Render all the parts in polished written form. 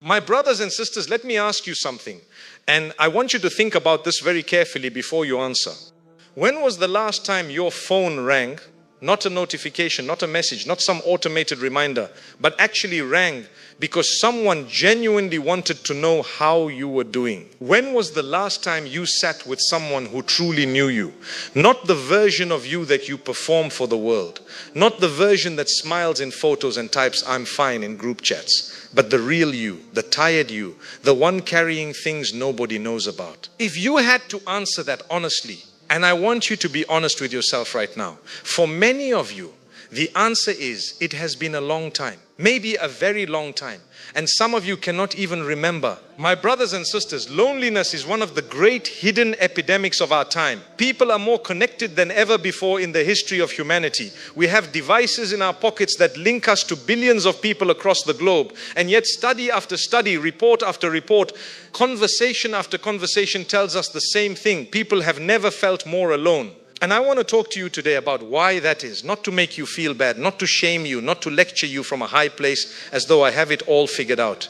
My brothers and sisters, let me ask you something. And I want you to think about this very carefully before you answer. When was the last time your phone rang? Not a notification, not a message, not some automated reminder, but actually rang because someone genuinely wanted to know how you were doing. When was the last time you sat with someone who truly knew you? Not the version of you that you perform for the world. Not the version that smiles in photos and types "I'm fine" in group chats. But the real you, the tired you, the one carrying things nobody knows about. If you had to answer that honestly, and I want you to be honest with yourself right now. For many of you, the answer is, it has been a long time. Maybe a very long time. And some of you cannot even remember. My brothers and sisters, loneliness is one of the great hidden epidemics of our time. People are more connected than ever before in the history of humanity. We have devices in our pockets that link us to billions of people across the globe. And yet study after study, report after report, conversation after conversation tells us the same thing. People have never felt more alone. And I want to talk to you today about why that is. Not to make you feel bad, not to shame you, not to lecture you from a high place as though I have it all figured out.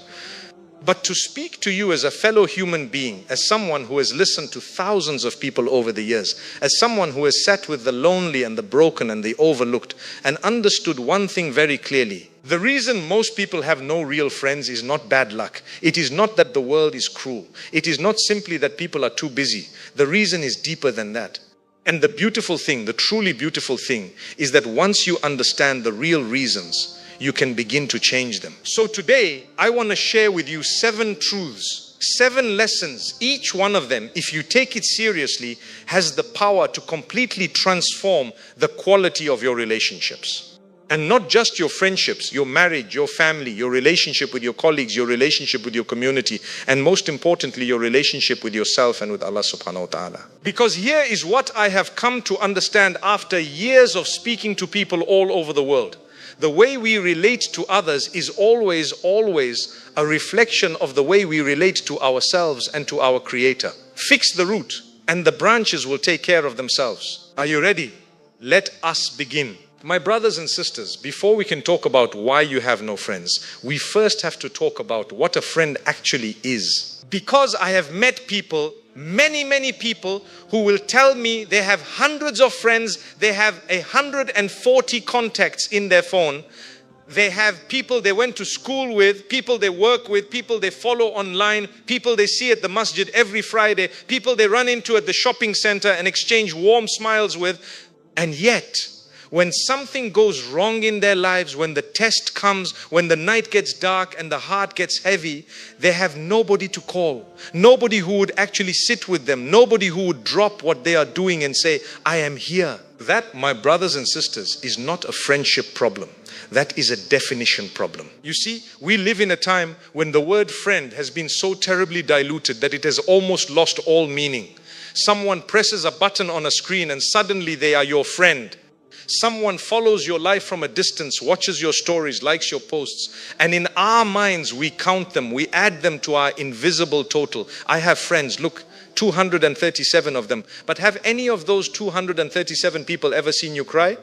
But to speak to you as a fellow human being, as someone who has listened to thousands of people over the years, as someone who has sat with the lonely and the broken and the overlooked and understood one thing very clearly. The reason most people have no real friends is not bad luck. It is not that the world is cruel. It is not simply that people are too busy. The reason is deeper than that. And the beautiful thing, the truly beautiful thing, is that once you understand the real reasons, you can begin to change them. So today, I want to share with you 7 truths, 7 lessons. Each one of them, if you take it seriously, has the power to completely transform the quality of your relationships. And not just your friendships, your marriage, your family, your relationship with your colleagues, your relationship with your community, and most importantly, your relationship with yourself and with Allah subhanahu wa ta'ala. Because here is what I have come to understand after years of speaking to people all over the world. The way we relate to others is always a reflection of the way we relate to ourselves and to our Creator. Fix the root and the branches will take care of themselves. Are you ready? Let us begin. My brothers and sisters, before we can talk about why you have no friends, we first have to talk about what a friend actually is. Because I have met people, many people who will tell me they have hundreds of friends, they have 140 contacts in their phone. They have people they went to school with, people they work with, people they follow online, people they see at the masjid every Friday, people they run into at the shopping center and exchange warm smiles with. And yet, when something goes wrong in their lives, when the test comes, when the night gets dark and the heart gets heavy, they have nobody to call. Nobody who would actually sit with them. Nobody who would drop what they are doing and say, I am here. That, my brothers and sisters, is not a friendship problem. That is a definition problem. You see, we live in a time when the word friend has been so terribly diluted that it has almost lost all meaning. Someone presses a button on a screen and suddenly they are your friend. Someone follows your life from a distance, watches your stories, likes your posts, and in our minds we count them, we add them to our invisible total. I have friends, look, 237 of them. But have any of those 237 people ever seen you cry?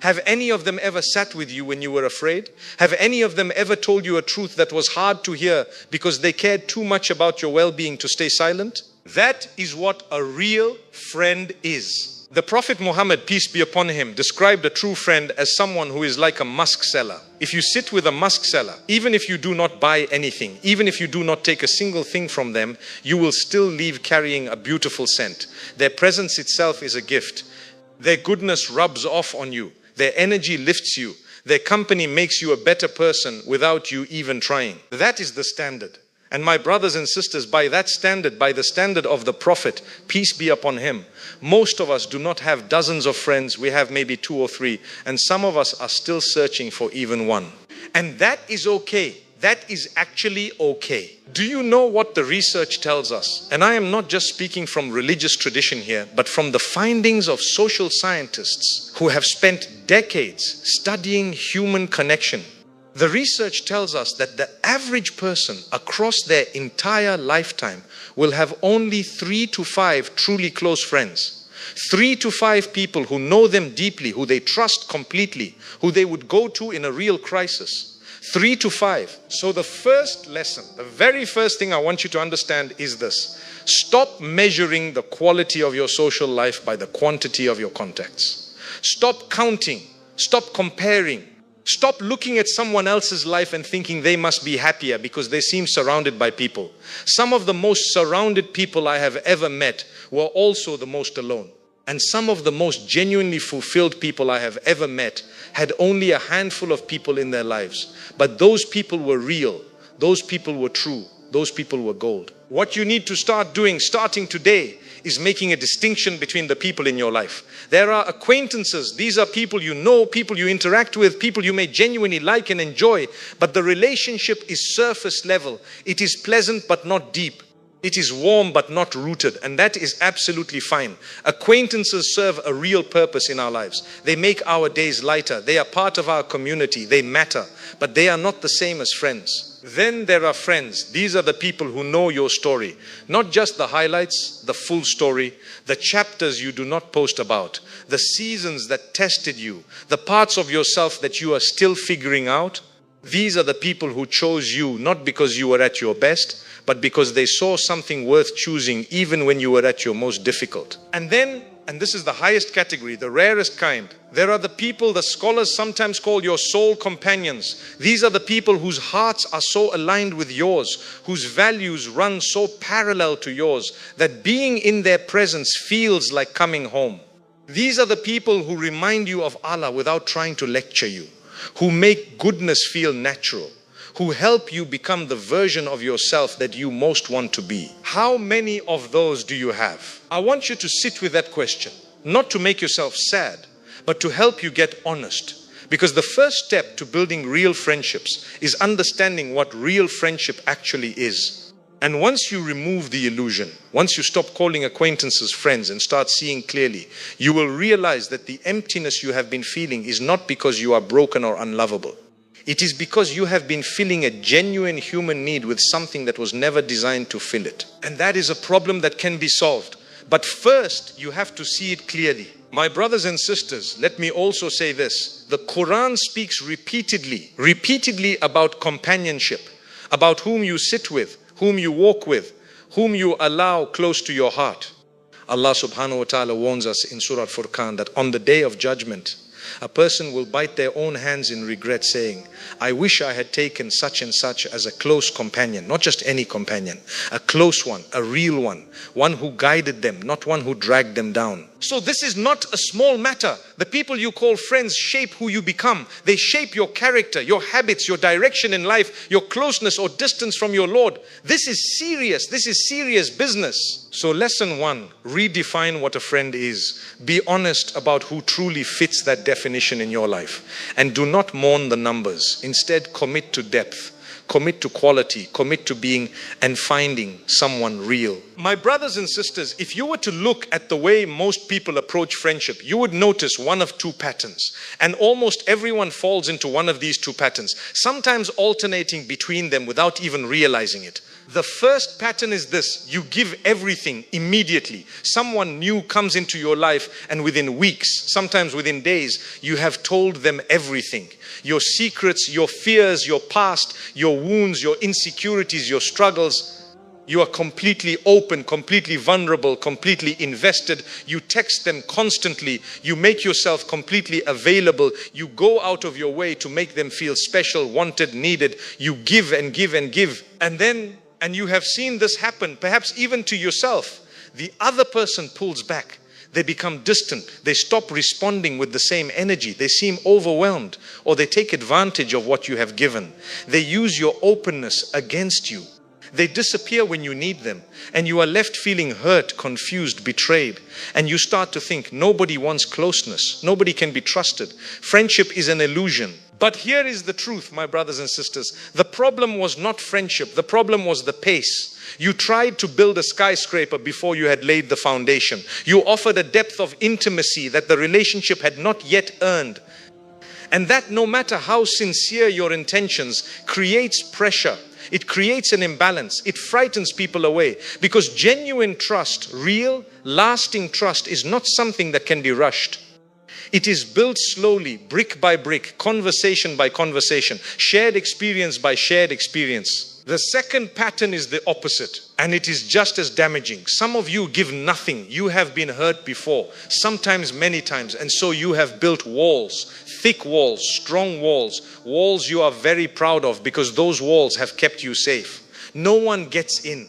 Have any of them ever sat with you when you were afraid? Have any of them ever told you a truth that was hard to hear because they cared too much about your well-being to stay silent? That is what a real friend is. The Prophet Muhammad, peace be upon him, described a true friend as someone who is like a musk seller. If you sit with a musk seller, even if you do not buy anything, even if you do not take a single thing from them, you will still leave carrying a beautiful scent. Their presence itself is a gift. Their goodness rubs off on you. Their energy lifts you. Their company makes you a better person without you even trying. That is the standard. And my brothers and sisters, by that standard, by the standard of the Prophet, peace be upon him, most of us do not have dozens of friends. We have maybe 2 or 3. And some of us are still searching for even one. And that is okay. That is actually okay. Do you know what the research tells us? And I am not just speaking from religious tradition here, but from the findings of social scientists who have spent decades studying human connection. The research tells us that the average person across their entire lifetime will have only 3 to 5 truly close friends. 3 to 5 people who know them deeply, who they trust completely, who they would go to in a real crisis. 3 to 5. So the first lesson, the very first thing I want you to understand is this. Stop measuring the quality of your social life by the quantity of your contacts. Stop counting. Stop comparing. Stop looking at someone else's life and thinking they must be happier because they seem surrounded by people. Some of the most surrounded people I have ever met were also the most alone. And some of the most genuinely fulfilled people I have ever met had only a handful of people in their lives. But those people were real. Those people were true. Those people were gold. What you need to start doing, starting today, is making a distinction between the people in your life. There are acquaintances. These are people you know, people you interact with, people you may genuinely like and enjoy. But the relationship is surface level. It is pleasant but not deep. It is warm but not rooted, and that is absolutely fine. Acquaintances serve a real purpose in our lives. They make our days lighter. They are part of our community. They matter, but they are not the same as friends. Then there are friends. These are the people who know your story. Not just the highlights, the full story, the chapters you do not post about, the seasons that tested you, the parts of yourself that you are still figuring out. These are the people who chose you not because you were at your best, but because they saw something worth choosing even when you were at your most difficult. And then, and this is the highest category, the rarest kind, there are the people the scholars sometimes call your soul companions. These are the people whose hearts are so aligned with yours, whose values run so parallel to yours, that being in their presence feels like coming home. These are the people who remind you of Allah without trying to lecture you, who make goodness feel natural, who help you become the version of yourself that you most want to be. How many of those do you have? I want you to sit with that question, not to make yourself sad, but to help you get honest. Because the first step to building real friendships is understanding what real friendship actually is. And once you remove the illusion, once you stop calling acquaintances friends and start seeing clearly, you will realize that the emptiness you have been feeling is not because you are broken or unlovable. It is because you have been filling a genuine human need with something that was never designed to fill it. And that is a problem that can be solved. But first, you have to see it clearly. My brothers and sisters, let me also say this. The Quran speaks repeatedly about companionship, about whom you sit with, whom you walk with, whom you allow close to your heart. Allah subhanahu wa ta'ala warns us in Surah Furqan that on the day of judgment, a person will bite their own hands in regret, saying, I wish I had taken such and such as a close companion, not just any companion, a close one, a real one who guided them, not one who dragged them down. So this is not a small matter. The people you call friends shape who you become. They shape your character, your habits, your direction in life, your closeness or distance from your Lord. This is serious. This is serious business. So lesson 1, redefine what a friend is. Be honest about who truly fits that definition in your life. And do not mourn the numbers. Instead, commit to depth. Commit to quality, commit to being and finding someone real. My brothers and sisters, if you were to look at the way most people approach friendship, you would notice one of two patterns. And almost everyone falls into one of these two patterns, sometimes alternating between them without even realizing it. The first pattern is this: you give everything immediately. Someone new comes into your life and within weeks, sometimes within days, you have told them everything. Your secrets, your fears, your past, your wounds, your insecurities, your struggles. You are completely open, completely vulnerable, completely invested. You text them constantly. You make yourself completely available. You go out of your way to make them feel special, wanted, needed. You give and give and give. And you have seen this happen, perhaps even to yourself. The other person pulls back. They become distant. They stop responding with the same energy. They seem overwhelmed, or they take advantage of what you have given. They use your openness against you. They disappear when you need them, and you are left feeling hurt, confused, betrayed. And you start to think nobody wants closeness. Nobody can be trusted. Friendship is an illusion. But here is the truth, my brothers and sisters. The problem was not friendship. The problem was the pace. You tried to build a skyscraper before you had laid the foundation. You offered a depth of intimacy that the relationship had not yet earned. And that, no matter how sincere your intentions, creates pressure. It creates an imbalance. It frightens people away. Because genuine trust, real, lasting trust, is not something that can be rushed. It is built slowly, brick by brick, conversation by conversation, shared experience by shared experience. The second pattern is the opposite, and it is just as damaging. Some of you give nothing. You have been hurt before, sometimes many times, and so you have built walls, thick walls, strong walls, walls you are very proud of because those walls have kept you safe. No one gets in.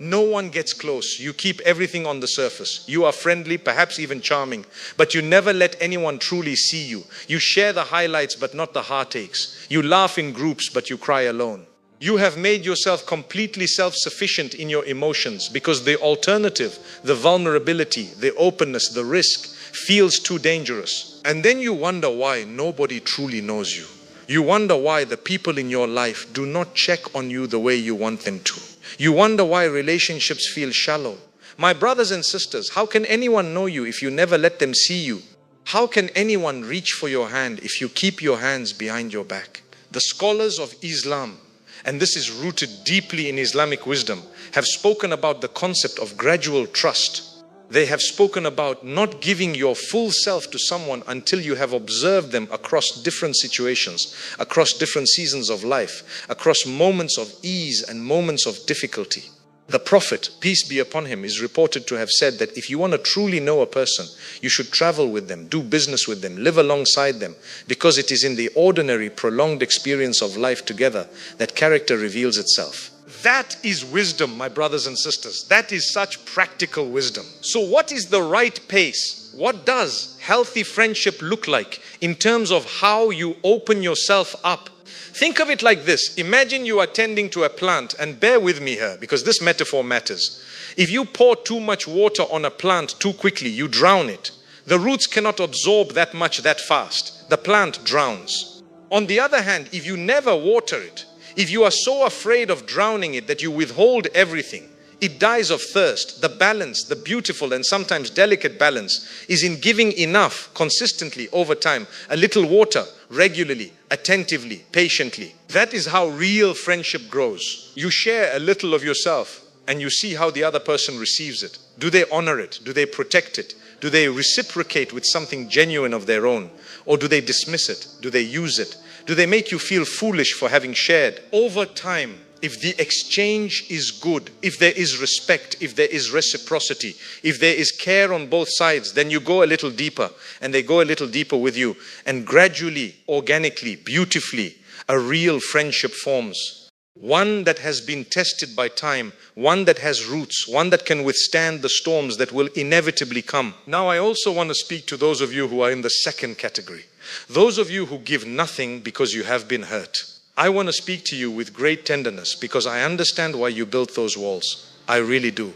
No one gets close. You keep everything on the surface. You are friendly, perhaps even charming, but you never let anyone truly see you. You share the highlights, but not the heartaches. You laugh in groups, but you cry alone. You have made yourself completely self-sufficient in your emotions because the alternative, the vulnerability, the openness, the risk feels too dangerous. And then you wonder why nobody truly knows you. You wonder why the people in your life do not check on you the way you want them to. You wonder why relationships feel shallow. My brothers and sisters, how can anyone know you if you never let them see you? How can anyone reach for your hand if you keep your hands behind your back? The scholars of Islam, and this is rooted deeply in Islamic wisdom, have spoken about the concept of gradual trust. They have spoken about not giving your full self to someone until you have observed them across different situations, across different seasons of life, across moments of ease and moments of difficulty. The Prophet, peace be upon him, is reported to have said that if you want to truly know a person, you should travel with them, do business with them, live alongside them, because it is in the ordinary, prolonged experience of life together that character reveals itself. That is wisdom, my brothers and sisters. That is such practical wisdom. So what is the right pace? What does healthy friendship look like in terms of how you open yourself up? Think of it like this. Imagine you are tending to a plant, and bear with me here because this metaphor matters. If you pour too much water on a plant too quickly, you drown it. The roots cannot absorb that much that fast. The plant drowns. On the other hand, if you never water it, if you are so afraid of drowning it that you withhold everything, it dies of thirst. The balance, the beautiful and sometimes delicate balance, is in giving enough consistently over time, a little water regularly, attentively, patiently. That is how real friendship grows. You share a little of yourself and you see how the other person receives it. Do they honor it? Do they protect it? Do they reciprocate with something genuine of their own? Or do they dismiss it? Do they use it? Do they make you feel foolish for having shared? Over time, if the exchange is good, if there is respect, if there is reciprocity, if there is care on both sides, then you go a little deeper and they go a little deeper with you. And gradually, organically, beautifully, a real friendship forms. One that has been tested by time, one that has roots, one that can withstand the storms that will inevitably come. Now, I also want to speak to those of you who are in the second category. Those of you who give nothing because you have been hurt. I want to speak to you with great tenderness because I understand why you built those walls. I really do.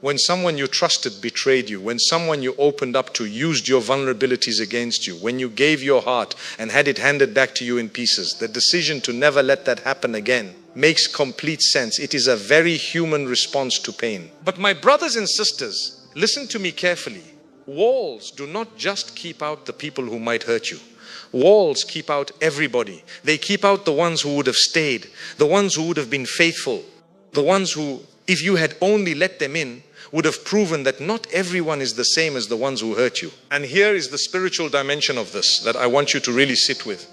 When someone you trusted betrayed you, when someone you opened up to used your vulnerabilities against you, when you gave your heart and had it handed back to you in pieces, the decision to never let that happen again makes complete sense. It is a very human response to pain. But my brothers and sisters, listen to me carefully. Walls do not just keep out the people who might hurt you. Walls keep out everybody. They keep out the ones who would have stayed, the ones who would have been faithful, the ones who, if you had only let them in, would have proven that not everyone is the same as the ones who hurt you. And here is the spiritual dimension of this that I want you to really sit with.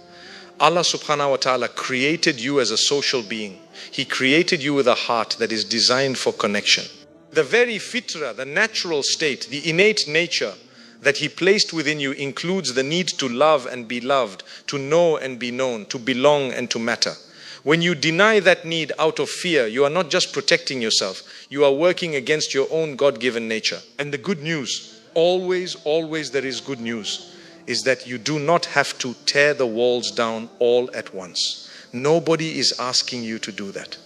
Allah subhanahu wa ta'ala created you as a social being. He created you with a heart that is designed for connection. The very fitra, the natural state, the innate nature that He placed within you includes the need to love and be loved, to know and be known, to belong and to matter. When you deny that need out of fear, you are not just protecting yourself, you are working against your own God-given nature. And the good news, always there is good news, is that you do not have to tear the walls down all at once. Nobody is asking you to do that.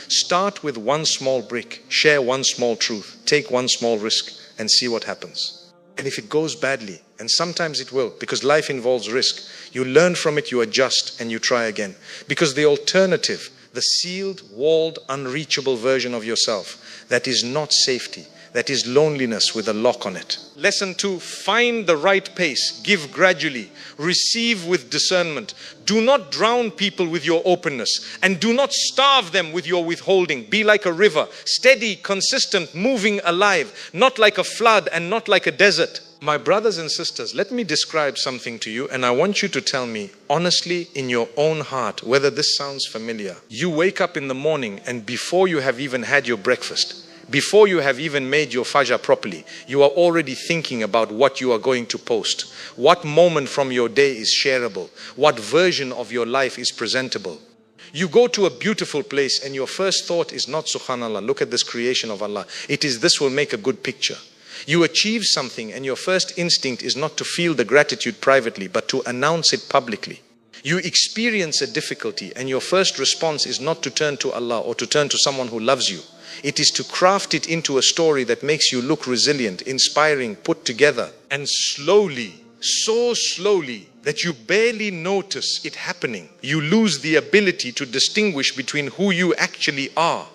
Start with one small brick, share one small truth, take one small risk and see what happens. And if it goes badly, and sometimes it will, because life involves risk, you learn from it, you adjust, and you try again. Because the alternative, the sealed, walled, unreachable version of yourself, that is not safety, that is loneliness with a lock on it. Lesson 2, find the right pace, give gradually, receive with discernment. Do not drown people with your openness, and do not starve them with your withholding. Be like a river, steady, consistent, moving, alive, not like a flood and not like a desert. My brothers and sisters, let me describe something to you, and I want you to tell me honestly in your own heart whether this sounds familiar. You wake up in the morning, and before you have even had your breakfast, before you have even made your fajr properly, you are already thinking about what you are going to post. What moment from your day is shareable? What version of your life is presentable? You go to a beautiful place and your first thought is not subhanallah, look at this creation of Allah. It is, this will make a good picture. You achieve something and your first instinct is not to feel the gratitude privately, but to announce it publicly. You experience a difficulty and your first response is not to turn to Allah or to turn to someone who loves you. It is to craft it into a story that makes you look resilient, inspiring, put together. And slowly, so slowly, that you barely notice it happening, you lose the ability to distinguish between who you actually are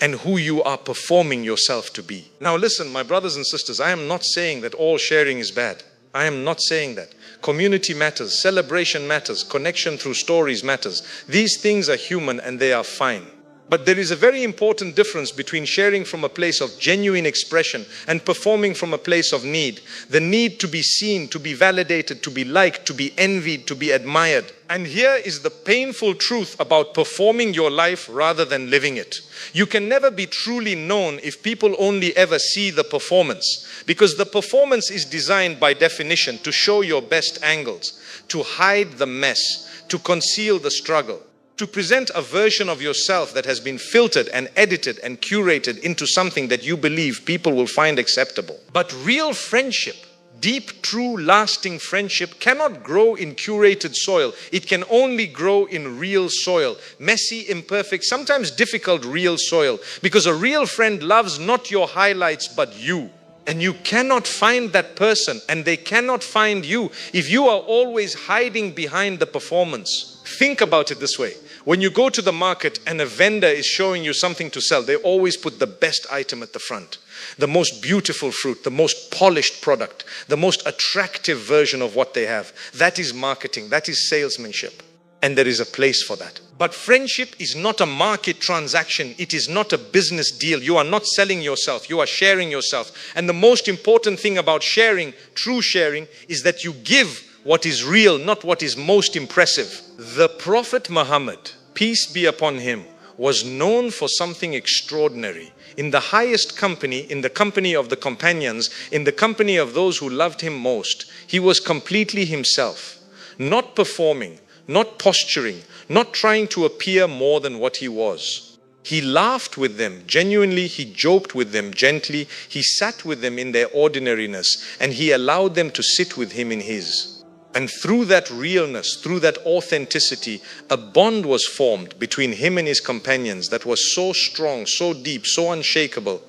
and who you are performing yourself to be. Now listen, my brothers and sisters, I am not saying that all sharing is bad. I am not saying that. Community matters, celebration matters, connection through stories matters. These things are human and they are fine. But there is a very important difference between sharing from a place of genuine expression and performing from a place of need. The need to be seen, to be validated, to be liked, to be envied, to be admired. And here is the painful truth about performing your life rather than living it. You can never be truly known if people only ever see the performance. Because the performance is designed by definition to show your best angles, to hide the mess, to conceal the struggle, to present a version of yourself that has been filtered and edited and curated into something that you believe people will find acceptable. But real friendship, deep, true, lasting friendship cannot grow in curated soil. It can only grow in real soil. Messy, imperfect, sometimes difficult real soil. Because a real friend loves not your highlights but you. And you cannot find that person and they cannot find you if you are always hiding behind the performance. Think about it this way. When you go to the market and a vendor is showing you something to sell, they always put the best item at the front. The most beautiful fruit, the most polished product, the most attractive version of what they have. That is marketing, that is salesmanship. And there is a place for that. But friendship is not a market transaction. It is not a business deal. You are not selling yourself. You are sharing yourself. And the most important thing about sharing, true sharing, is that you give what is real, not what is most impressive. The Prophet Muhammad, peace be upon him, was known for something extraordinary. In the highest company, in the company of the companions, in the company of those who loved him most, he was completely himself, not performing, not posturing, not trying to appear more than what he was. He laughed with them genuinely, he joked with them gently, he sat with them in their ordinariness, and he allowed them to sit with him in his. And through that realness, through that authenticity, a bond was formed between him and his companions that was so strong, so deep, so unshakable,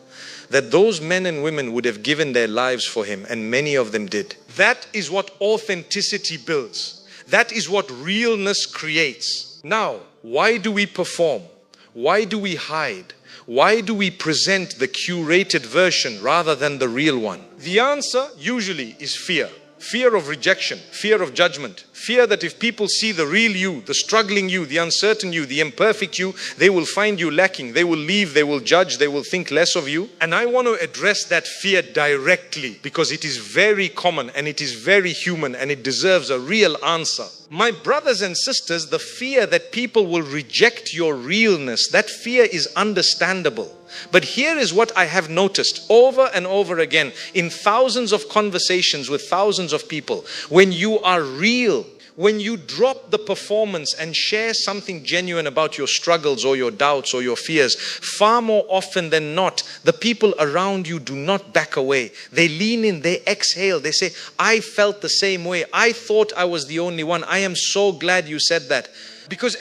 that those men and women would have given their lives for him, and many of them did. That is what authenticity builds. That is what realness creates. Now, why do we perform? Why do we hide? Why do we present the curated version rather than the real one? The answer usually is fear. Fear of rejection, fear of judgment, fear that if people see the real you, the struggling you, the uncertain you, the imperfect you, they will find you lacking, they will leave, they will judge, they will think less of you. And I want to address that fear directly because it is very common and it is very human and it deserves a real answer. My brothers and sisters, the fear that people will reject your realness, that fear is understandable. But here is what I have noticed over and over again in thousands of conversations with thousands of people. When you are real, when you drop the performance and share something genuine about your struggles or your doubts or your fears, far more often than not, the people around you do not back away. They lean in, they exhale, they say, I felt the same way. I thought I was the only one. I am so glad you said that. Because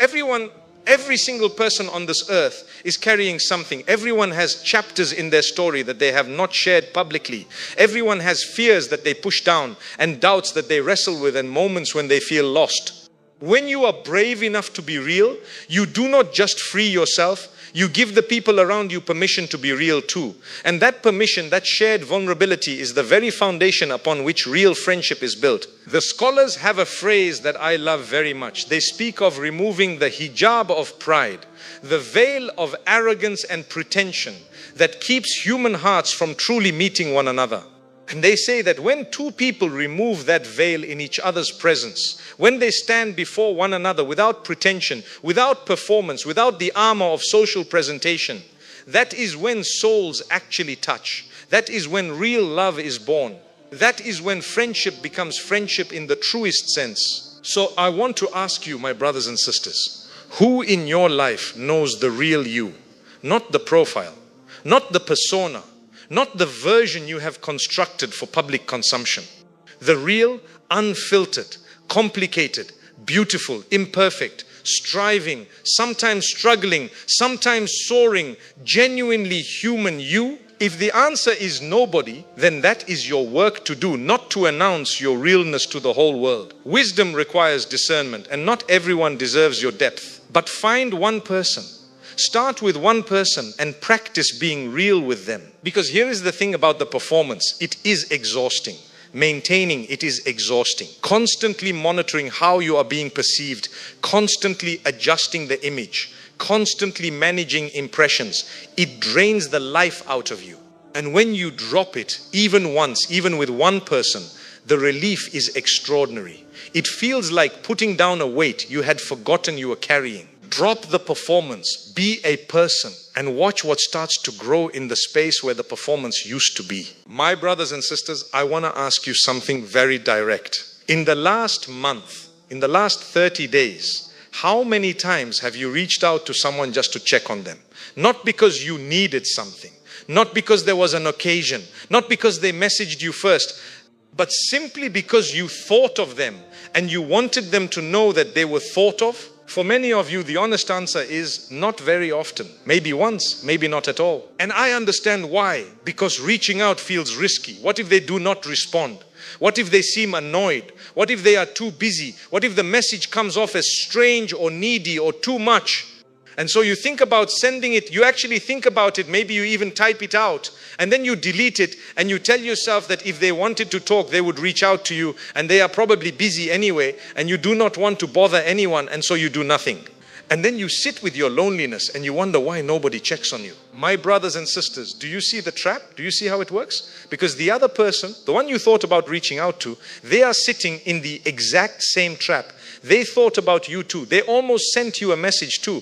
every single person on this earth is carrying something. Everyone has chapters in their story that they have not shared publicly. Everyone has fears that they push down and doubts that they wrestle with and moments when they feel lost. When you are brave enough to be real, you do not just free yourself, You give the people around you permission to be real too. And that permission, that shared vulnerability is the very foundation upon which real friendship is built. The scholars have a phrase that I love very much. They speak of removing the hijab of pride, the veil of arrogance and pretension that keeps human hearts from truly meeting one another. And they say that when two people remove that veil in each other's presence, when they stand before one another without pretension, without performance, without the armor of social presentation, that is when souls actually touch. That is when real love is born. That is when friendship becomes friendship in the truest sense. So I want to ask you, my brothers and sisters, who in your life knows the real you? Not the profile, not the persona, not the version you have constructed for public consumption. The real, unfiltered, complicated, beautiful, imperfect, striving, sometimes struggling, sometimes soaring, genuinely human you. If the answer is nobody, then that is your work to do, not to announce your realness to the whole world. Wisdom requires discernment, and not everyone deserves your depth. But find one person. Start with one person and practice being real with them. Because here is the thing about the performance. It is exhausting. Maintaining it is exhausting. Constantly monitoring how you are being perceived. Constantly adjusting the image. Constantly managing impressions. It drains the life out of you. And when you drop it, even once, even with one person, the relief is extraordinary. It feels like putting down a weight you had forgotten you were carrying. Drop the performance, be a person, and watch what starts to grow in the space where the performance used to be. My brothers and sisters, I want to ask you something very direct. In the last month, in the last 30 days, how many times have you reached out to someone just to check on them? Not because you needed something, not because there was an occasion, not because they messaged you first, but simply because you thought of them and you wanted them to know that they were thought of. For many of you, the honest answer is not very often. Maybe once, maybe not at all. And I understand why. Because reaching out feels risky. What if they do not respond? What if they seem annoyed? What if they are too busy? What if the message comes off as strange or needy or too much? And so you think about sending it, you actually think about it, maybe you even type it out, and then you delete it, and you tell yourself that if they wanted to talk, they would reach out to you, and they are probably busy anyway, and you do not want to bother anyone, and so you do nothing. And then you sit with your loneliness, and you wonder why nobody checks on you. My brothers and sisters, do you see the trap? Do you see how it works? Because the other person, the one you thought about reaching out to, they are sitting in the exact same trap. They thought about you too. They almost sent you a message too.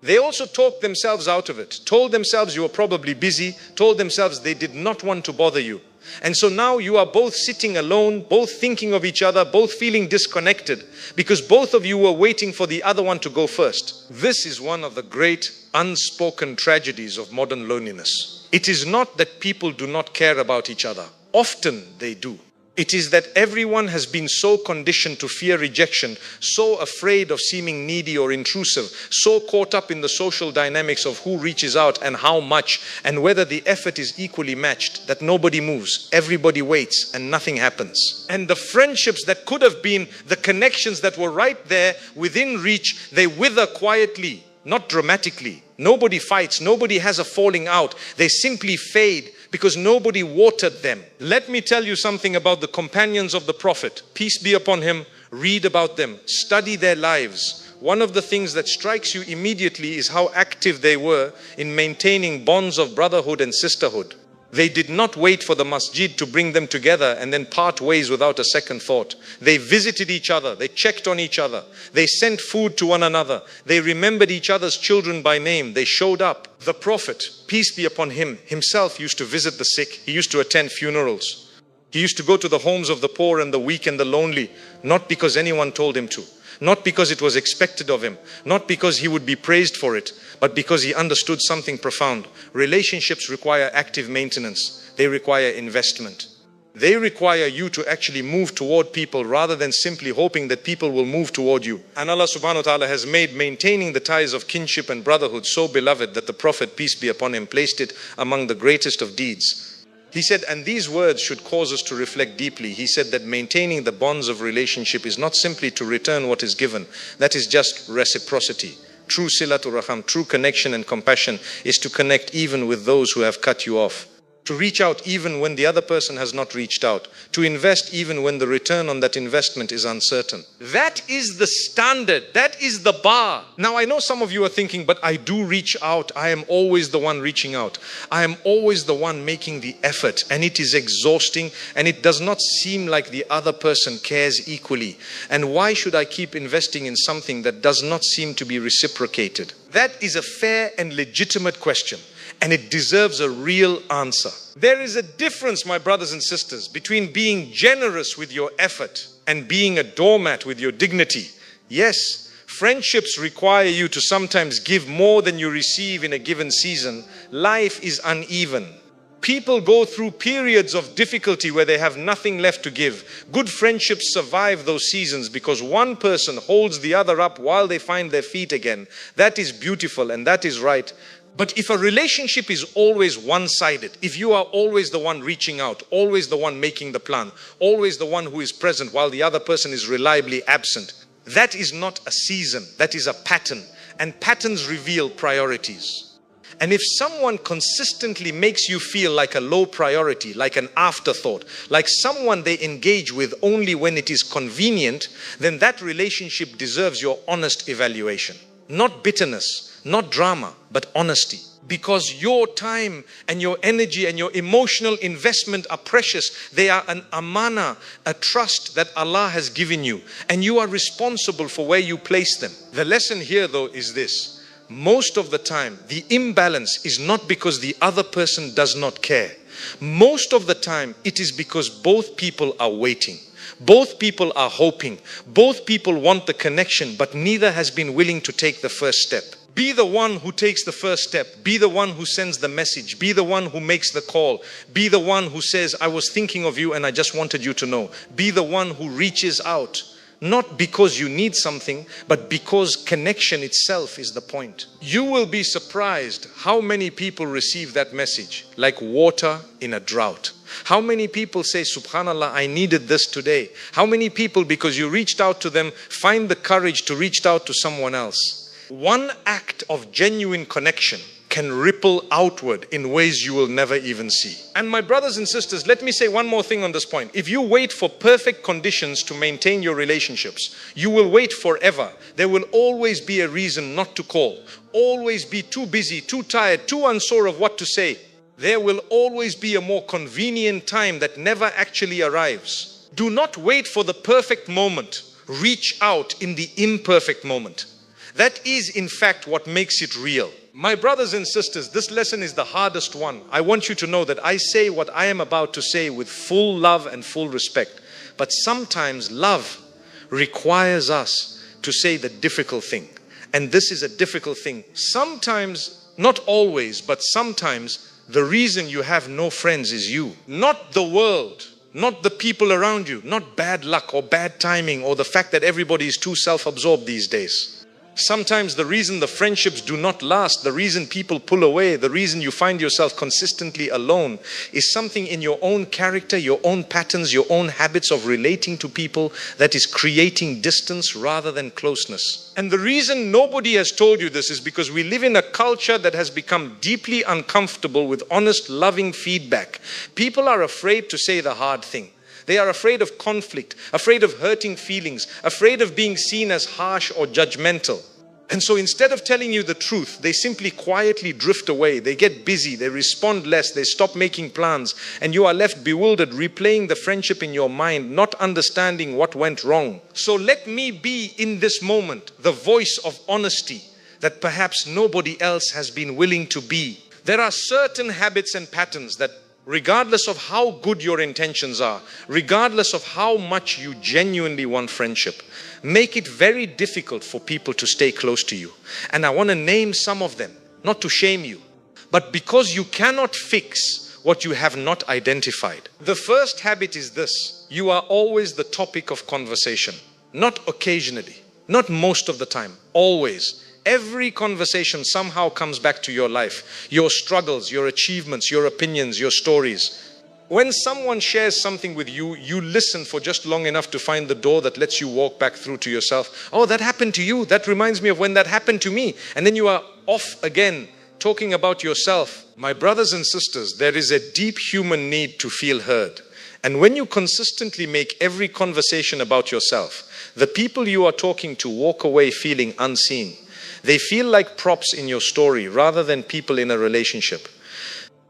They also talked themselves out of it, told themselves you were probably busy, told themselves they did not want to bother you. And so now you are both sitting alone, both thinking of each other, both feeling disconnected because both of you were waiting for the other one to go first. This is one of the great unspoken tragedies of modern loneliness. It is not that people do not care about each other. Often they do. It is that everyone has been so conditioned to fear rejection, so afraid of seeming needy or intrusive, so caught up in the social dynamics of who reaches out and how much and whether the effort is equally matched, that nobody moves, everybody waits and nothing happens. And the friendships that could have been the connections that were right there within reach, they wither quietly, not dramatically. Nobody fights, nobody has a falling out. They simply fade because nobody watered them. Let me tell you something about the companions of the Prophet. Peace be upon him. Read about them. Study their lives. One of the things that strikes you immediately is how active they were in maintaining bonds of brotherhood and sisterhood. They did not wait for the masjid to bring them together and then part ways without a second thought. They visited each other. They checked on each other. They sent food to one another. They remembered each other's children by name. They showed up. The Prophet, peace be upon him, himself used to visit the sick. He used to attend funerals. He used to go to the homes of the poor and the weak and the lonely, not because anyone told him to. Not because it was expected of him, not because he would be praised for it, but because he understood something profound. Relationships require active maintenance. They require investment. They require you to actually move toward people rather than simply hoping that people will move toward you. And Allah subhanahu wa ta'ala has made maintaining the ties of kinship and brotherhood so beloved that the Prophet, peace be upon him, placed it among the greatest of deeds. He said, and these words should cause us to reflect deeply. He said that maintaining the bonds of relationship is not simply to return what is given. That is just reciprocity. True silatul raham, true connection and compassion is to connect even with those who have cut you off. To reach out even when the other person has not reached out. To invest even when the return on that investment is uncertain. That is the standard. That is the bar. Now I know some of you are thinking, but I do reach out. I am always the one reaching out. I am always the one making the effort, and it is exhausting, and it does not seem like the other person cares equally. And why should I keep investing in something that does not seem to be reciprocated? That is a fair and legitimate question. And it deserves a real answer. There is a difference, my brothers and sisters, between being generous with your effort and being a doormat with your dignity. Yes, friendships require you to sometimes give more than you receive in a given season. Life is uneven. People go through periods of difficulty where they have nothing left to give. Good friendships survive those seasons because one person holds the other up while they find their feet again. That is beautiful and that is right. But if a relationship is always one-sided, if you are always the one reaching out, always the one making the plan, always the one who is present while the other person is reliably absent, that is not a season, that is a pattern. And patterns reveal priorities. And if someone consistently makes you feel like a low priority, like an afterthought, like someone they engage with only when it is convenient, then that relationship deserves your honest evaluation. Not bitterness, not drama, but honesty. Because your time and your energy and your emotional investment are precious. They are an amana, a trust that Allah has given you. And you are responsible for where you place them. The lesson here though is this. Most of the time, the imbalance is not because the other person does not care. Most of the time, it is because both people are waiting. Both people are hoping. Both people want the connection, but neither has been willing to take the first step. Be the one who takes the first step. Be the one who sends the message. Be the one who makes the call. Be the one who says, I was thinking of you and I just wanted you to know. Be the one who reaches out. Not because you need something, but because connection itself is the point. You will be surprised how many people receive that message like water in a drought. How many people say, Subhanallah, I needed this today? How many people, because you reached out to them, find the courage to reach out to someone else? One act of genuine connection can ripple outward in ways you will never even see. And my brothers and sisters, let me say one more thing on this point. If you wait for perfect conditions to maintain your relationships, you will wait forever. There will always be a reason not to call. Always be too busy, too tired, too unsure of what to say. There will always be a more convenient time that never actually arrives. Do not wait for the perfect moment. Reach out in the imperfect moment. That is in fact what makes it real. My brothers and sisters, this lesson is the hardest one. I want you to know that I say what I am about to say with full love and full respect. But sometimes love requires us to say the difficult thing. And this is a difficult thing. Sometimes, not always, but sometimes the reason you have no friends is you. Not the world, not the people around you, not bad luck or bad timing or the fact that everybody is too self-absorbed these days. Sometimes the reason the friendships do not last, the reason people pull away, the reason you find yourself consistently alone is something in your own character, your own patterns, your own habits of relating to people that is creating distance rather than closeness. And the reason nobody has told you this is because we live in a culture that has become deeply uncomfortable with honest, loving feedback. People are afraid to say the hard thing. They are afraid of conflict, afraid of hurting feelings, afraid of being seen as harsh or judgmental. And so instead of telling you the truth, they simply quietly drift away. They get busy, they respond less, they stop making plans, and you are left bewildered, replaying the friendship in your mind, not understanding what went wrong. So let me be in this moment the voice of honesty that perhaps nobody else has been willing to be. There are certain habits and patterns that regardless of how good your intentions are, regardless of how much you genuinely want friendship, make it very difficult for people to stay close to you. And I want to name some of them, not to shame you, but because you cannot fix what you have not identified. The first habit is this: you are always the topic of conversation. Not occasionally, not most of the time, always. Every conversation somehow comes back to your life, your struggles, your achievements, your opinions, your stories. When someone shares something with you, you listen for just long enough to find the door that lets you walk back through to yourself. Oh, that happened to you. That reminds me of when that happened to me. And then you are off again, talking about yourself. My brothers and sisters, there is a deep human need to feel heard. And when you consistently make every conversation about yourself, the people you are talking to walk away feeling unseen. They feel like props in your story rather than people in a relationship.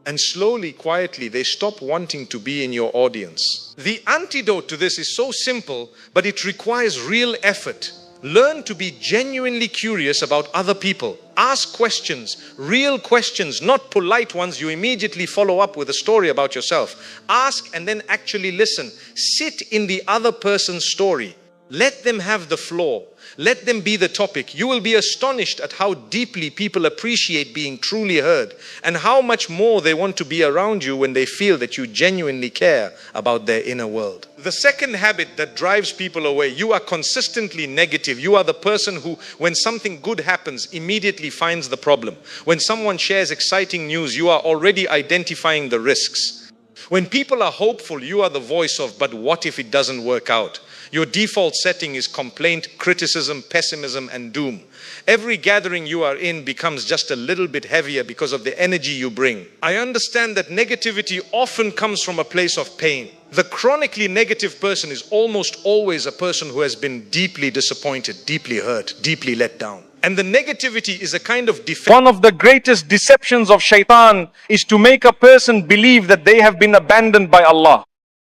And slowly, quietly, they stop wanting to be in your audience. The antidote to this is so simple, but it requires real effort. Learn to be genuinely curious about other people. Ask questions, real questions, not polite ones you immediately follow up with a story about yourself. Ask and then actually listen. Sit in the other person's story. Let them have the floor. Let them be the topic. You will be astonished at how deeply people appreciate being truly heard and how much more they want to be around you when they feel that you genuinely care about their inner world. The second habit that drives people away, you are consistently negative. You are the person who, when something good happens, immediately finds the problem. When someone shares exciting news, you are already identifying the risks. When people are hopeful, you are the voice of, but what if it doesn't work out? Your default setting is complaint, criticism, pessimism, and doom. Every gathering you are in becomes just a little bit heavier because of the energy you bring. I understand that negativity often comes from a place of pain. The chronically negative person is almost always a person who has been deeply disappointed, deeply hurt, deeply let down. And the negativity is a kind of defense. One of the greatest deceptions of shaitan is to make a person believe that they have been abandoned by Allah.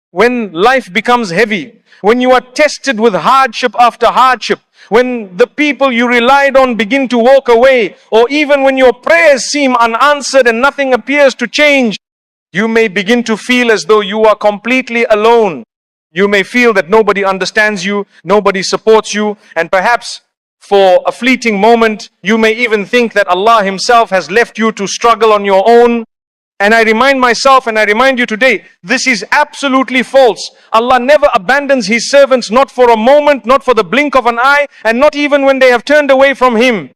When life becomes heavy, when you are tested with hardship after hardship, when the people you relied on begin to walk away, or even when your prayers seem unanswered and nothing appears to change, you may begin to feel as though you are completely alone. You may feel that nobody understands you, nobody supports you, and perhaps for a fleeting moment, you may even think that Allah Himself has left you to struggle on your own. And I remind myself and I remind you today, this is absolutely false. Allah never abandons His servants, not for a moment, not for the blink of an eye, and not even when they have turned away from Him.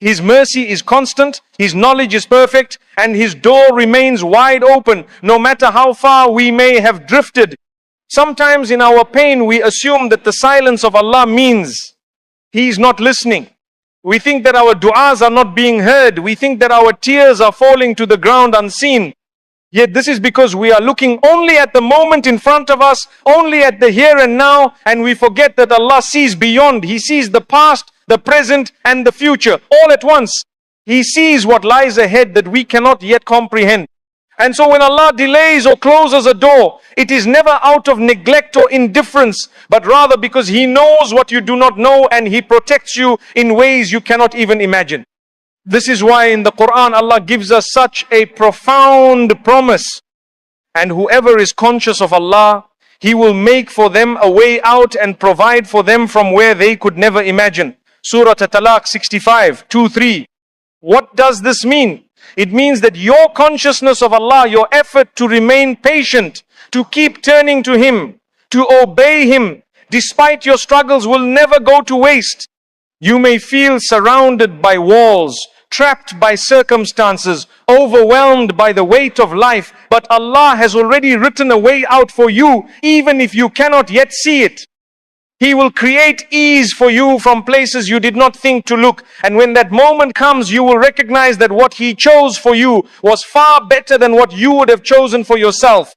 His mercy is constant, His knowledge is perfect, and His door remains wide open, no matter how far we may have drifted. Sometimes in our pain, we assume that the silence of Allah means He is not listening. We think that our du'as are not being heard. We think that our tears are falling to the ground unseen. Yet this is because we are looking only at the moment in front of us, only at the here and now, and we forget that Allah sees beyond. He sees the past, the present, and the future all at once. He sees what lies ahead that we cannot yet comprehend. And so when Allah delays or closes a door, it is never out of neglect or indifference, but rather because He knows what you do not know and He protects you in ways you cannot even imagine. This is why in the Quran Allah gives us such a profound promise. And whoever is conscious of Allah, He will make for them a way out and provide for them from where they could never imagine. Surah At-Talaq 65, 2-3. What does this mean? It means that your consciousness of Allah, your effort to remain patient, to keep turning to Him, to obey Him, despite your struggles, will never go to waste. You may feel surrounded by walls, trapped by circumstances, overwhelmed by the weight of life, but Allah has already written a way out for you, even if you cannot yet see it. He will create ease for you from places you did not think to look. And when that moment comes, you will recognize that what He chose for you was far better than what you would have chosen for yourself.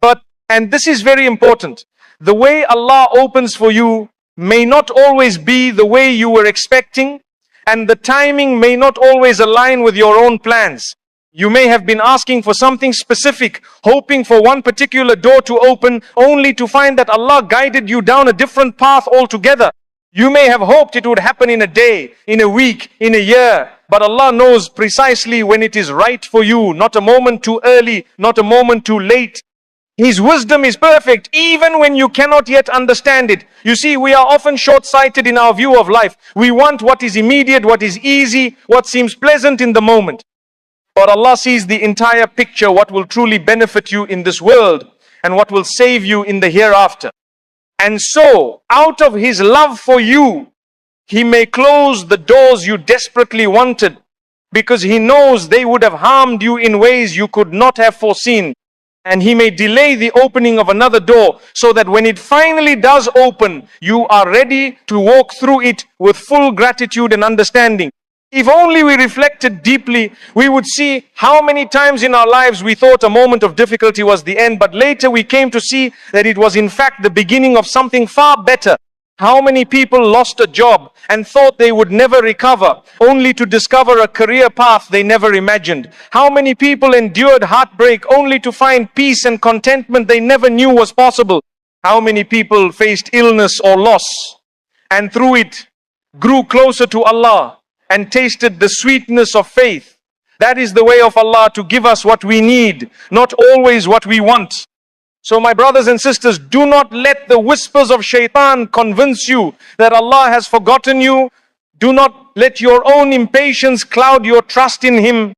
But, and this is very important, the way Allah opens for you may not always be the way you were expecting, and the timing may not always align with your own plans. You may have been asking for something specific, hoping for one particular door to open, only to find that Allah guided you down a different path altogether. You may have hoped it would happen in a day, in a week, in a year, but Allah knows precisely when it is right for you, not a moment too early, not a moment too late. His wisdom is perfect, even when you cannot yet understand it. You see, we are often short-sighted in our view of life. We want what is immediate, what is easy, what seems pleasant in the moment. But Allah sees the entire picture, what will truly benefit you in this world and what will save you in the hereafter. And so, out of His love for you, He may close the doors you desperately wanted because He knows they would have harmed you in ways you could not have foreseen. and He may delay the opening of another door, so that when it finally does open, you are ready to walk through it with full gratitude and understanding. If only we reflected deeply, we would see how many times in our lives we thought a moment of difficulty was the end, but later we came to see that it was in fact the beginning of something far better. How many people lost a job and thought they would never recover, only to discover a career path they never imagined? How many people endured heartbreak only to find peace and contentment they never knew was possible? How many people faced illness or loss and through it grew closer to Allah and tasted the sweetness of faith? That is the way of Allah, to give us what we need, not always what we want. So my brothers and sisters, do not let the whispers of shaitan convince you that Allah has forgotten you. Do not let your own impatience cloud your trust in Him.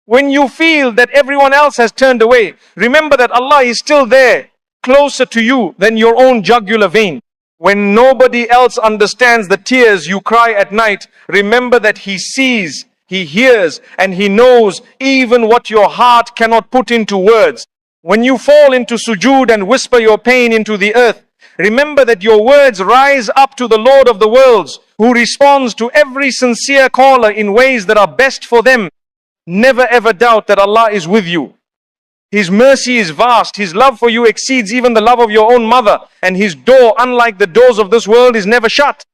When you feel that everyone else has turned away, remember that Allah is still there, closer to you than your own jugular vein. When nobody else understands the tears you cry at night, remember that He sees, He hears, and He knows even what your heart cannot put into words. When you fall into sujood and whisper your pain into the earth, remember that your words rise up to the Lord of the worlds, who responds to every sincere caller in ways that are best for them. Never ever doubt that Allah is with you. His mercy is vast. His love for you exceeds even the love of your own mother. And His door, unlike the doors of this world, is never shut.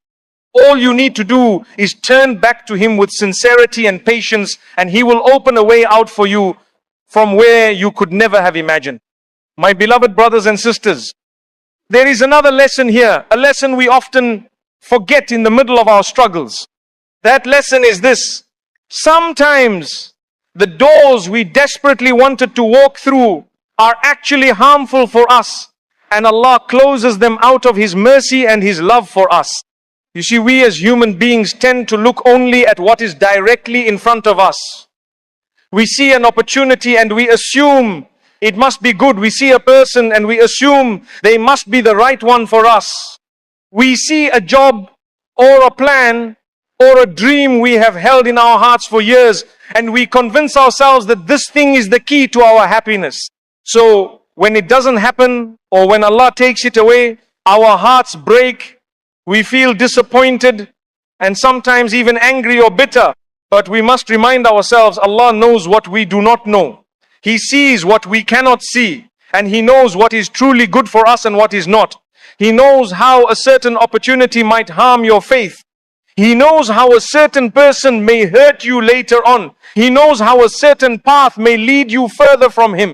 All you need to do is turn back to Him with sincerity and patience, and He will open a way out for you from where you could never have imagined. My beloved brothers and sisters, there is another lesson here, a lesson we often forget in the middle of our struggles. That lesson is this: sometimes the doors we desperately wanted to walk through are actually harmful for us, and Allah closes them out of His mercy and His love for us. You see, we as human beings tend to look only at what is directly in front of us. We see an opportunity and we assume it must be good. We see a person and we assume they must be the right one for us. We see a job or a plan or a dream we have held in our hearts for years, and we convince ourselves that this thing is the key to our happiness. So when it doesn't happen, or when Allah takes it away, our hearts break, we feel disappointed and sometimes even angry or bitter. But we must remind ourselves, Allah knows what we do not know. He sees what we cannot see, and He knows what is truly good for us and what is not. He knows how a certain opportunity might harm your faith. He knows how a certain person may hurt you later on. He knows how a certain path may lead you further from Him.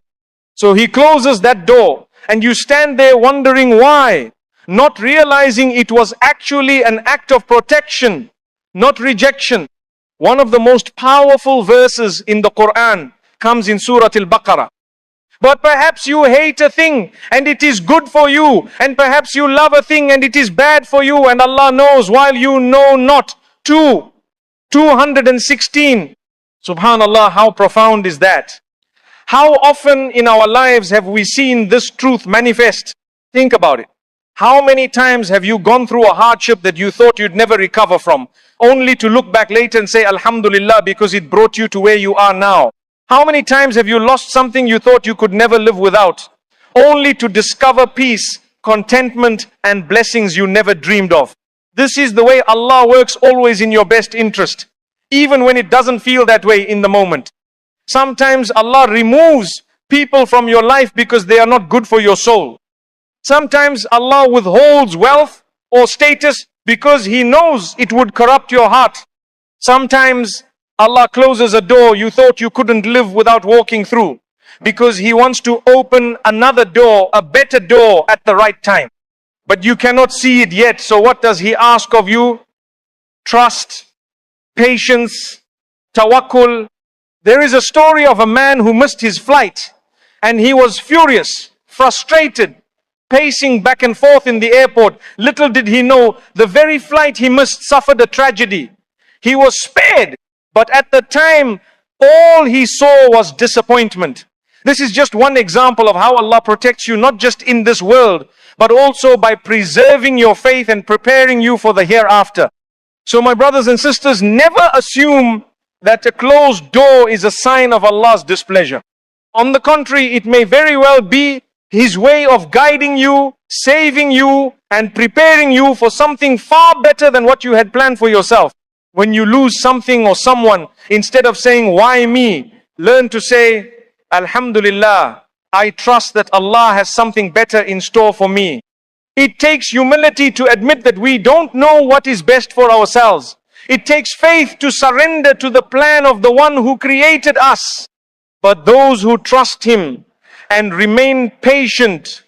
So He closes that door, and you stand there wondering why, not realizing it was actually an act of protection, not rejection. One of the most powerful verses in the Quran comes in Surah Al-Baqarah. But perhaps you hate a thing and it is good for you, and perhaps you love a thing and it is bad for you, and Allah knows while you know not. 216. Subhanallah, how profound is that? How often in our lives have we seen this truth manifest? Think about it. How many times have you gone through a hardship that you thought you'd never recover from, only to look back later and say Alhamdulillah, because it brought you to where you are now? How many times have you lost something you thought you could never live without, only to discover peace, contentment and blessings you never dreamed of? This is the way Allah works, always in your best interest, even when it doesn't feel that way in the moment. Sometimes Allah removes people from your life because they are not good for your soul. Sometimes Allah withholds wealth or status because He knows it would corrupt your heart. Sometimes Allah closes a door you thought you couldn't live without walking through, because He wants to open another door, a better door at the right time. But you cannot see it yet. So what does He ask of you? Trust, patience, tawakkul. There is a story of a man who missed his flight, and he was furious, frustrated, pacing back and forth in the airport. Little did he know, the very flight he missed suffered a tragedy. He was spared, but at the time, all he saw was disappointment. This is just one example of how Allah protects you, not just in this world, but also by preserving your faith and preparing you for the hereafter. So my brothers and sisters, never assume that a closed door is a sign of Allah's displeasure. On the contrary, it may very well be His way of guiding you, saving you, and preparing you for something far better than what you had planned for yourself. When you lose something or someone, instead of saying, why me? Learn to say, Alhamdulillah, I trust that Allah has something better in store for me. It takes humility to admit that we don't know what is best for ourselves. It takes faith to surrender to the plan of the one who created us. But those who trust Him and remain patient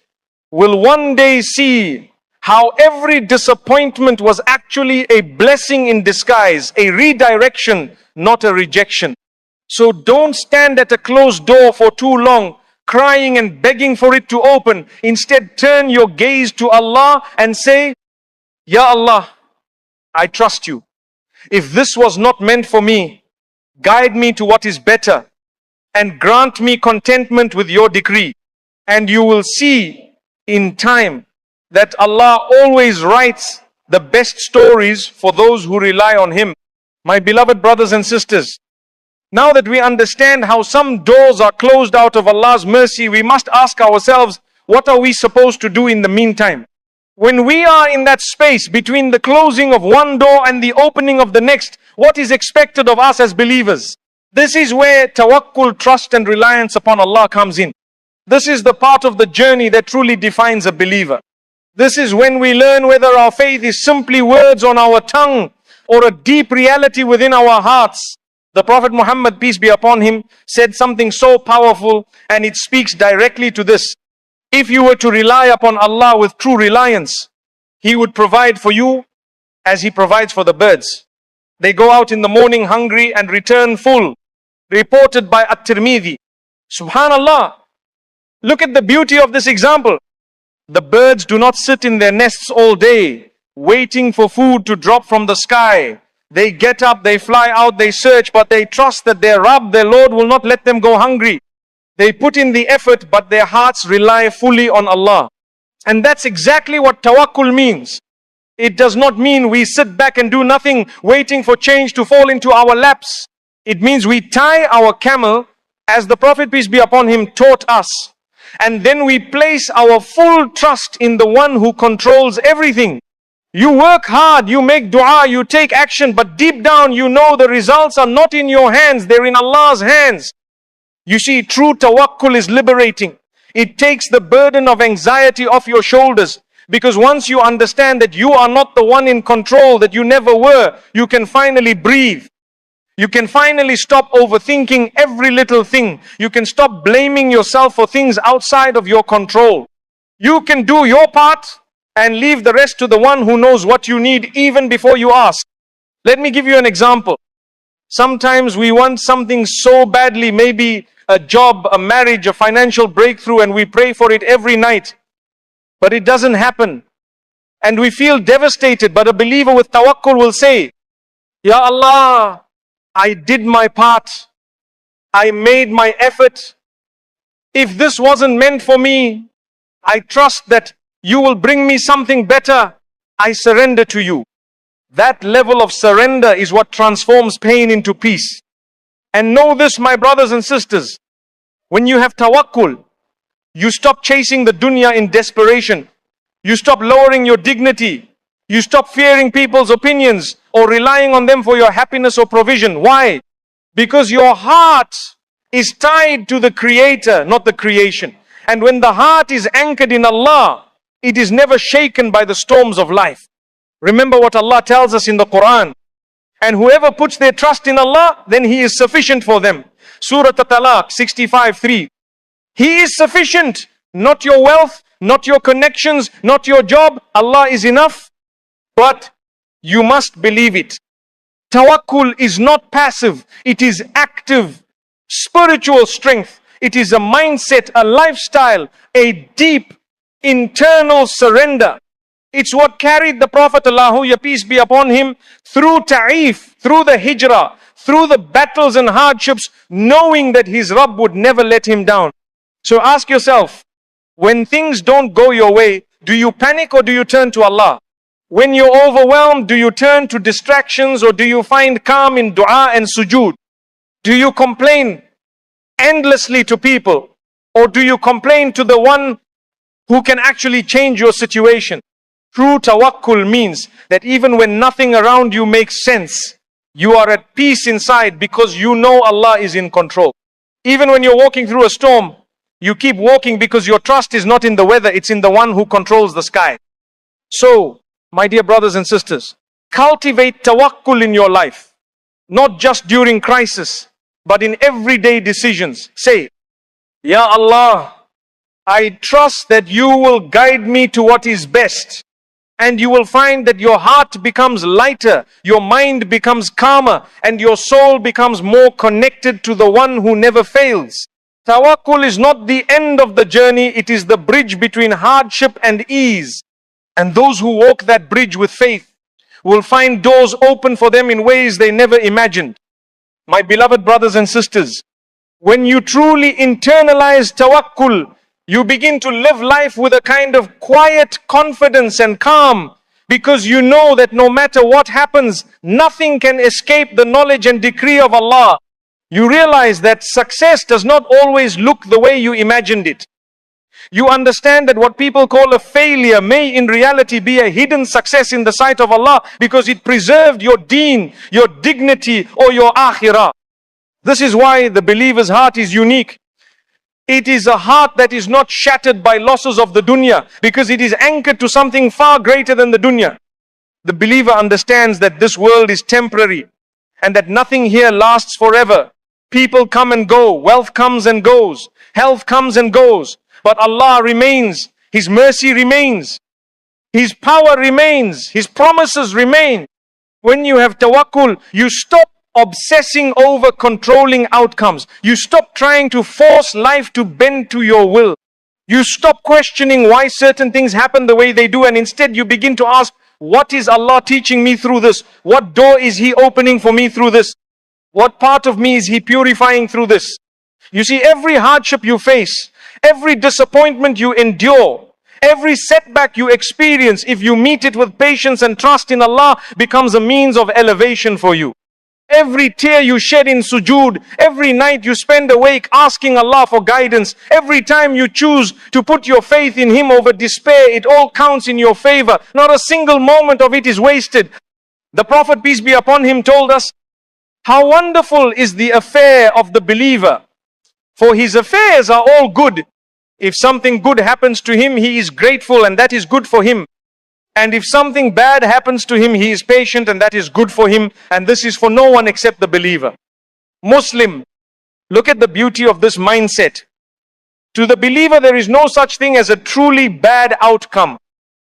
will one day see how every disappointment was actually a blessing in disguise, a redirection, not a rejection. So don't stand at a closed door for too long, crying and begging for it to open. Instead, turn your gaze to Allah and say, Ya Allah, I trust you. If this was not meant for me, guide me to what is better and grant me contentment with your decree. And you will see in time that Allah always writes the best stories for those who rely on Him. My beloved brothers and sisters, now that we understand how some doors are closed out of Allah's mercy, we must ask ourselves, what are we supposed to do in the meantime? When we are in that space between the closing of one door and the opening of the next, what is expected of us as believers? This is where tawakkul, trust and reliance upon Allah comes in. This is the part of the journey that truly defines a believer. This is when we learn whether our faith is simply words on our tongue or a deep reality within our hearts. The Prophet Muhammad, peace be upon him, said something so powerful, and it speaks directly to this. If you were to rely upon Allah with true reliance, He would provide for you as He provides for the birds. They go out in the morning hungry and return full. Reported by At-Tirmidhi. Subhanallah. Look at the beauty of this example. The birds do not sit in their nests all day, waiting for food to drop from the sky. They get up, they fly out, they search, but they trust that their Rabb, their Lord, will not let them go hungry. They put in the effort, but their hearts rely fully on Allah. And that's exactly what tawakkul means. It does not mean we sit back and do nothing, waiting for change to fall into our laps. It means we tie our camel, as the Prophet, peace be upon him, taught us. And then we place our full trust in the one who controls everything. You work hard, you make dua, you take action, but deep down you know the results are not in your hands, they're in Allah's hands. You see, true tawakkul is liberating. It takes the burden of anxiety off your shoulders. Because once you understand that you are not the one in control, that you never were, you can finally breathe. You can finally stop overthinking every little thing. You can stop blaming yourself for things outside of your control. You can do your part and leave the rest to the one who knows what you need even before you ask. Let me give you an example. Sometimes we want something so badly, maybe a job, a marriage, a financial breakthrough, and we pray for it every night. But it doesn't happen. And we feel devastated. But a believer with tawakkul will say, Ya Allah, I did my part. I made my effort. If this wasn't meant for me, I trust that you will bring me something better. I surrender to you. That level of surrender is what transforms pain into peace. And know this, my brothers and sisters, when you have tawakkul, you stop chasing the dunya in desperation. You stop lowering your dignity. You stop fearing people's opinions or relying on them for your happiness or provision. Why? Because your heart is tied to the Creator, not the creation. And when the heart is anchored in Allah, it is never shaken by the storms of life. Remember what Allah tells us in the Quran. And whoever puts their trust in Allah, then He is sufficient for them. Surah At-Talaq 65:3. He is sufficient. Not your wealth, not your connections, not your job. Allah is enough. But you must believe it. Tawakkul is not passive. It is active, spiritual strength. It is a mindset, a lifestyle, a deep internal surrender. It's what carried the Prophet ﷺ, peace be upon him, through Ta'if, through the Hijrah, through the battles and hardships, knowing that his Rabb would never let him down. So ask yourself, when things don't go your way, do you panic or do you turn to Allah? When you're overwhelmed, do you turn to distractions or do you find calm in dua and sujood? Do you complain endlessly to people? Or do you complain to the one who can actually change your situation? True tawakkul means that even when nothing around you makes sense, you are at peace inside because you know Allah is in control. Even when you're walking through a storm, you keep walking because your trust is not in the weather, it's in the one who controls the sky. So, my dear brothers and sisters, cultivate tawakkul in your life. Not just during crisis, but in everyday decisions. Say, Ya Allah, I trust that you will guide me to what is best. And you will find that your heart becomes lighter, your mind becomes calmer, and your soul becomes more connected to the one who never fails. Tawakkul is not the end of the journey, it is the bridge between hardship and ease. And those who walk that bridge with faith will find doors open for them in ways they never imagined. My beloved brothers and sisters, when you truly internalize tawakkul, you begin to live life with a kind of quiet confidence and calm, because you know that no matter what happens, nothing can escape the knowledge and decree of Allah. You realize that success does not always look the way you imagined it. You understand that what people call a failure may in reality be a hidden success in the sight of Allah, because it preserved your deen, your dignity, or your akhirah. This is why the believer's heart is unique. It is a heart that is not shattered by losses of the dunya, because it is anchored to something far greater than the dunya. The believer understands that this world is temporary and that nothing here lasts forever. People come and go, wealth comes and goes, health comes and goes, but Allah remains, His mercy remains, His power remains, His promises remain. When you have tawakkul, you stop obsessing over controlling outcomes. You stop trying to force life to bend to your will. You stop questioning why certain things happen the way they do, and instead you begin to ask, what is Allah teaching me through this? What door is He opening for me through this? What part of me is He purifying through this? You see, every hardship you face, every disappointment you endure, every setback you experience, if you meet it with patience and trust in Allah, becomes a means of elevation for you. Every tear you shed in sujood, every night you spend awake asking Allah for guidance, every time you choose to put your faith in Him over despair, it all counts in your favor. Not a single moment of it is wasted. The Prophet, peace be upon him, told us, how wonderful is the affair of the believer, for his affairs are all good. If something good happens to him, he is grateful, and that is good for him. And if something bad happens to him, he is patient, and that is good for him. And this is for no one except the believer. Muslim, look at the beauty of this mindset. To the believer, there is no such thing as a truly bad outcome.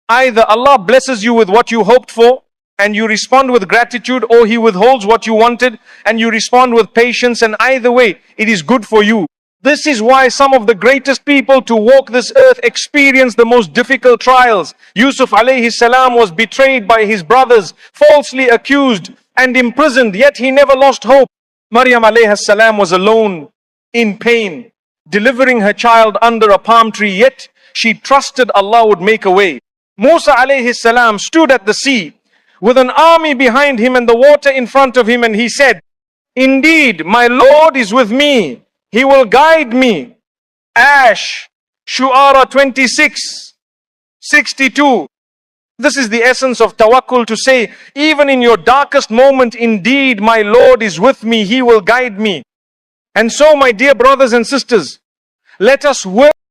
Either Allah blesses you with what you hoped for, and you respond with gratitude, or He withholds what you wanted, and you respond with patience, and either way, it is good for you. This is why some of the greatest people to walk this earth experience the most difficult trials. Yusuf alayhi salam was betrayed by his brothers, falsely accused and imprisoned, yet he never lost hope. Maryam alayhi salam was alone, in pain, delivering her child under a palm tree, yet she trusted Allah would make a way. Musa alayhi salam stood at the sea with an army behind him and the water in front of him, and he said, indeed, my Lord is with me. He will guide me. Ash, Shu'ara 26, 62. This is the essence of tawakkul, to say, even in your darkest moment, indeed, my Lord is with me. He will guide me. And so, my dear brothers and sisters, let us work